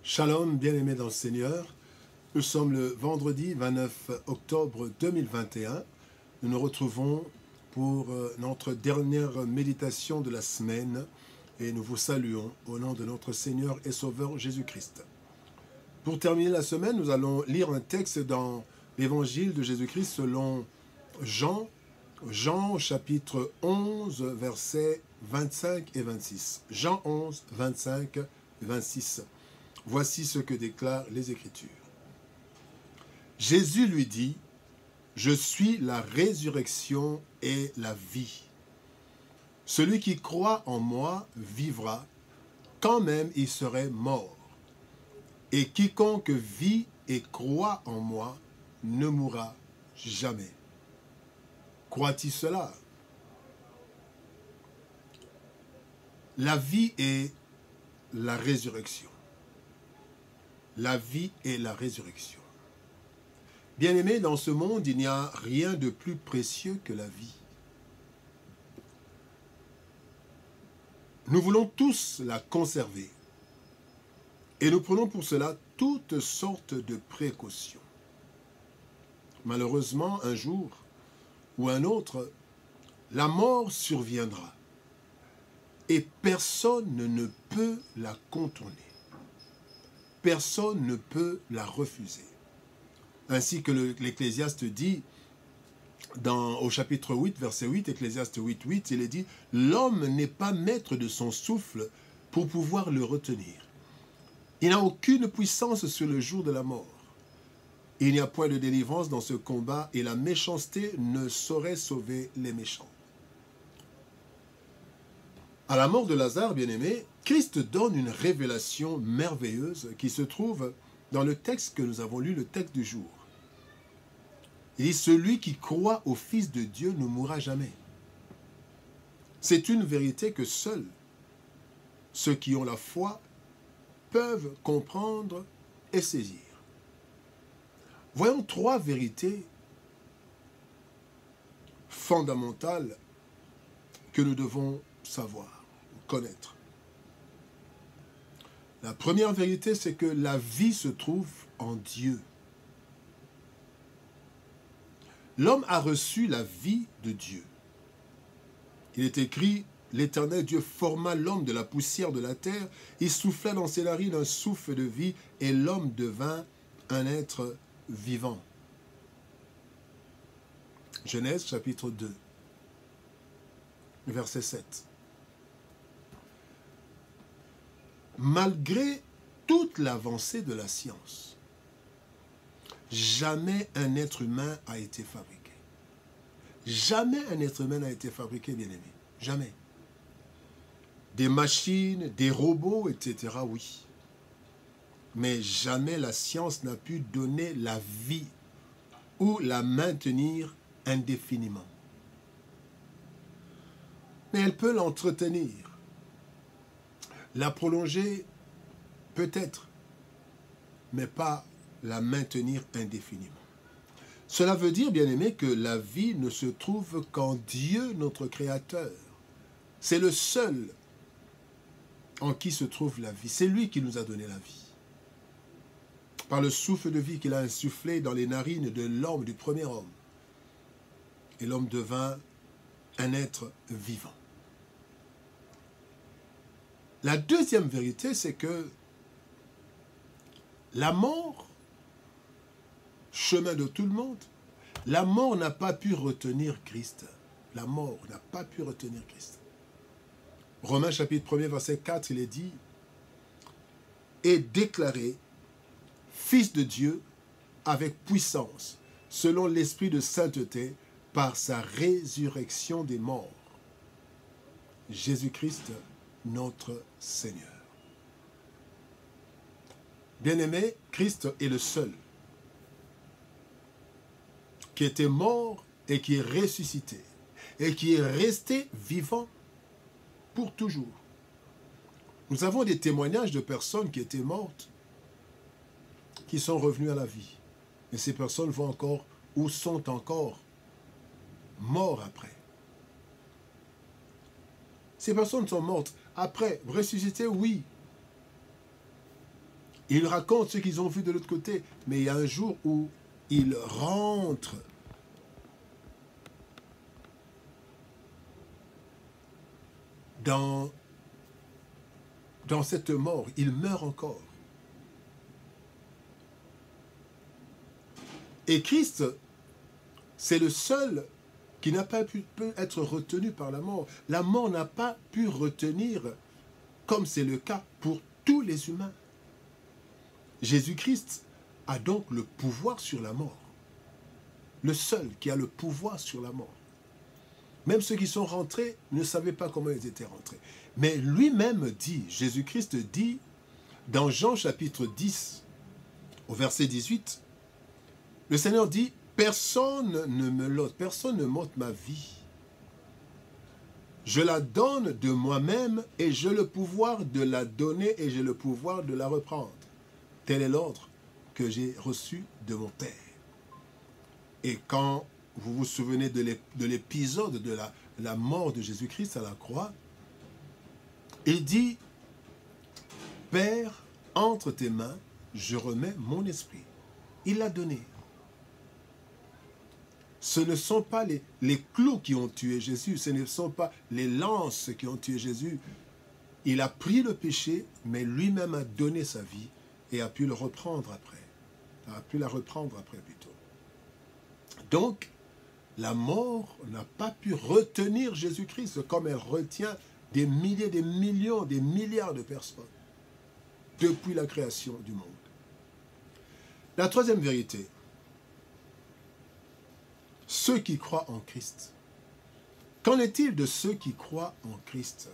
Shalom, bien-aimés dans le Seigneur. Nous sommes le vendredi 29 octobre 2021. Nous nous retrouvons pour notre dernière méditation de la semaine et nous vous saluons au nom de notre Seigneur et Sauveur Jésus-Christ. Pour terminer la semaine, nous allons lire un texte dans l'évangile de Jésus-Christ selon Jean, chapitre 11, versets 25 et 26. Jean 11, 25 et 26. Voici ce que déclarent les Écritures. Jésus lui dit, « Je suis la résurrection et la vie. Celui qui croit en moi vivra, quand même il serait mort. Et quiconque vit et croit en moi ne mourra jamais. » Crois-tu cela? La vie est la résurrection. La vie est la résurrection. Bien-aimés, dans ce monde, il n'y a rien de plus précieux que la vie. Nous voulons tous la conserver. Et nous prenons pour cela toutes sortes de précautions. Malheureusement, un jour ou un autre, la mort surviendra. Et personne ne peut la contourner. Personne ne peut la refuser. Ainsi que l'Ecclésiaste dit, au chapitre 8, verset 8, Ecclésiaste 8, 8, il est dit, « L'homme n'est pas maître de son souffle pour pouvoir le retenir. Il n'a aucune puissance sur le jour de la mort. Il n'y a point de délivrance dans ce combat et la méchanceté ne saurait sauver les méchants. » À la mort de Lazare, bien-aimé, Christ donne une révélation merveilleuse qui se trouve dans le texte que nous avons lu, le texte du jour. Il dit, celui qui croit au Fils de Dieu ne mourra jamais. C'est une vérité que seuls ceux qui ont la foi peuvent comprendre et saisir. Voyons trois vérités fondamentales que nous devons savoir, connaître. La première vérité, c'est que la vie se trouve en Dieu. L'homme a reçu la vie de Dieu. Il est écrit, l'Éternel Dieu forma l'homme de la poussière de la terre, il souffla dans ses narines un souffle de vie, et l'homme devint un être vivant. Genèse chapitre 2, verset 7. Malgré toute l'avancée de la science, jamais un être humain a été fabriqué. Jamais un être humain n'a été fabriqué, bien-aimé. Jamais. Des machines, des robots, etc., oui. Mais jamais la science n'a pu donner la vie ou la maintenir indéfiniment. Mais elle peut l'entretenir. La prolonger, peut-être, mais pas la maintenir indéfiniment. Cela veut dire, bien-aimé, que la vie ne se trouve qu'en Dieu, notre Créateur. C'est le seul en qui se trouve la vie. C'est lui qui nous a donné la vie. Par le souffle de vie qu'il a insufflé dans les narines de l'homme, du premier homme. Et l'homme devint un être vivant. La deuxième vérité, c'est que la mort, chemin de tout le monde, la mort n'a pas pu retenir Christ. La mort n'a pas pu retenir Christ. Romains chapitre 1er, verset 4, il est dit, « Et déclaré Fils de Dieu avec puissance, selon l'esprit de sainteté, par sa résurrection des morts. » Jésus-Christ, notre Seigneur. Bien-aimé, Christ est le seul qui était mort et qui est ressuscité et qui est resté vivant pour toujours. Nous avons des témoignages de personnes qui étaient mortes, qui sont revenues à la vie. Et ces personnes vont encore ou sont encore morts après. Ces personnes sont mortes. Après, ressuscitées, oui. Ils racontent ce qu'ils ont vu de l'autre côté, mais il y a un jour où ils rentrent dans cette mort. Ils meurent encore. Et Christ, c'est le seul qui n'a pas pu être retenu par la mort. La mort n'a pas pu retenir, comme c'est le cas pour tous les humains. Jésus-Christ a donc le pouvoir sur la mort. Le seul qui a le pouvoir sur la mort. Même ceux qui sont rentrés ne savaient pas comment ils étaient rentrés. Mais lui-même dit, Jésus-Christ dit, dans Jean chapitre 10, au verset 18, le Seigneur dit, personne ne me l'ôte, personne ne m'ôte ma vie. Je la donne de moi-même et j'ai le pouvoir de la donner et j'ai le pouvoir de la reprendre. Tel est l'ordre que j'ai reçu de mon Père. Et quand vous vous souvenez de l'épisode de la mort de Jésus-Christ à la croix, il dit, Père, entre tes mains, je remets mon esprit. Il l'a donné. Ce ne sont pas les clous qui ont tué Jésus, ce ne sont pas les lances qui ont tué Jésus. Il a pris le péché, mais lui-même a donné sa vie et a pu le reprendre après. A pu la reprendre après plutôt. Donc, la mort n'a pas pu retenir Jésus-Christ comme elle retient des milliers, des millions, des milliards de personnes depuis la création du monde. La troisième vérité, ceux qui croient en Christ. Qu'en est-il de ceux qui croient en Christ?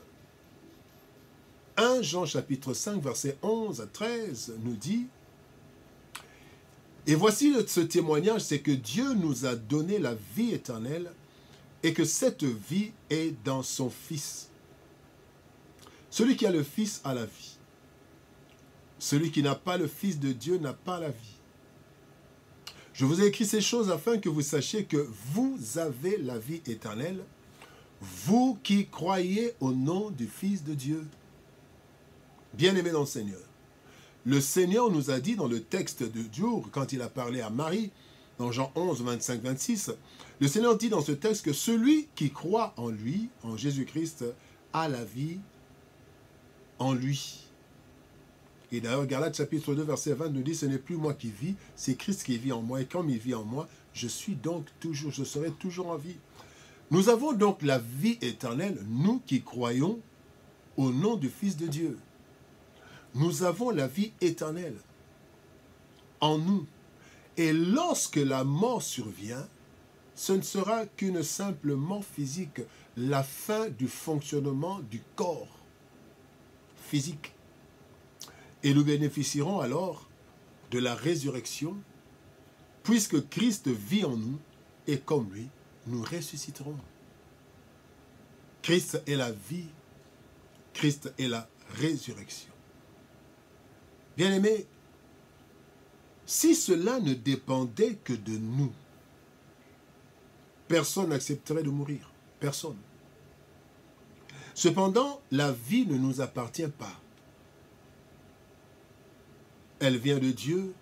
1 Jean chapitre 5, versets 11 à 13 nous dit, « Et voici ce témoignage, c'est que Dieu nous a donné la vie éternelle et que cette vie est dans son Fils. Celui qui a le Fils a la vie. Celui qui n'a pas le Fils de Dieu n'a pas la vie. Je vous ai écrit ces choses afin que vous sachiez que vous avez la vie éternelle, vous qui croyez au nom du Fils de Dieu. » Bien-aimés dans le Seigneur, le Seigneur nous a dit dans le texte de jour, quand il a parlé à Marie, dans Jean 11, 25, 26, le Seigneur dit dans ce texte que celui qui croit en lui, en Jésus-Christ, a la vie en lui. Et d'ailleurs, Galates chapitre 2, verset 20 nous dit, ce n'est plus moi qui vis, c'est Christ qui vit en moi. Et comme il vit en moi, je serai toujours en vie. Nous avons donc la vie éternelle, nous qui croyons au nom du Fils de Dieu. Nous avons la vie éternelle en nous. Et lorsque la mort survient, ce ne sera qu'une simple mort physique, la fin du fonctionnement du corps physique. Et nous bénéficierons alors de la résurrection, puisque Christ vit en nous, et comme lui, nous ressusciterons. Christ est la vie, Christ est la résurrection. Bien-aimés, si cela ne dépendait que de nous, personne n'accepterait de mourir. Personne. Cependant, la vie ne nous appartient pas. Elle vient de Dieu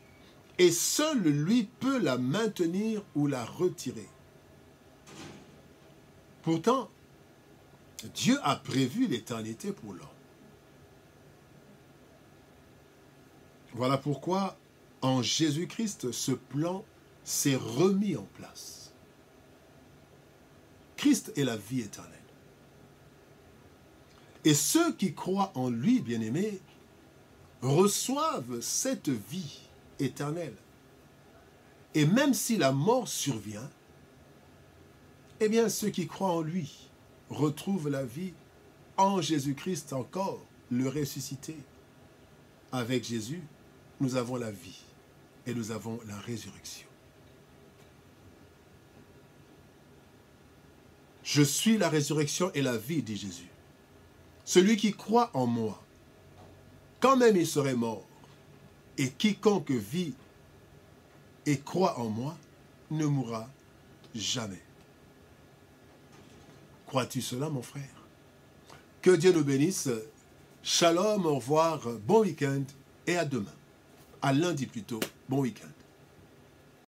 et seul lui peut la maintenir ou la retirer. Pourtant, Dieu a prévu l'éternité pour l'homme. Voilà pourquoi, en Jésus-Christ, ce plan s'est remis en place. Christ est la vie éternelle. Et ceux qui croient en lui, bien-aimés, reçoivent cette vie éternelle. Et même si la mort survient, eh bien, ceux qui croient en lui retrouvent la vie en Jésus-Christ encore, le ressuscité. Avec Jésus, nous avons la vie et nous avons la résurrection. Je suis la résurrection et la vie, dit Jésus. Celui qui croit en moi, quand même il serait mort, et quiconque vit et croit en moi ne mourra jamais. Crois-tu cela, mon frère? Que Dieu nous bénisse. Shalom, au revoir, bon week-end et à demain. À lundi plutôt. Bon week-end.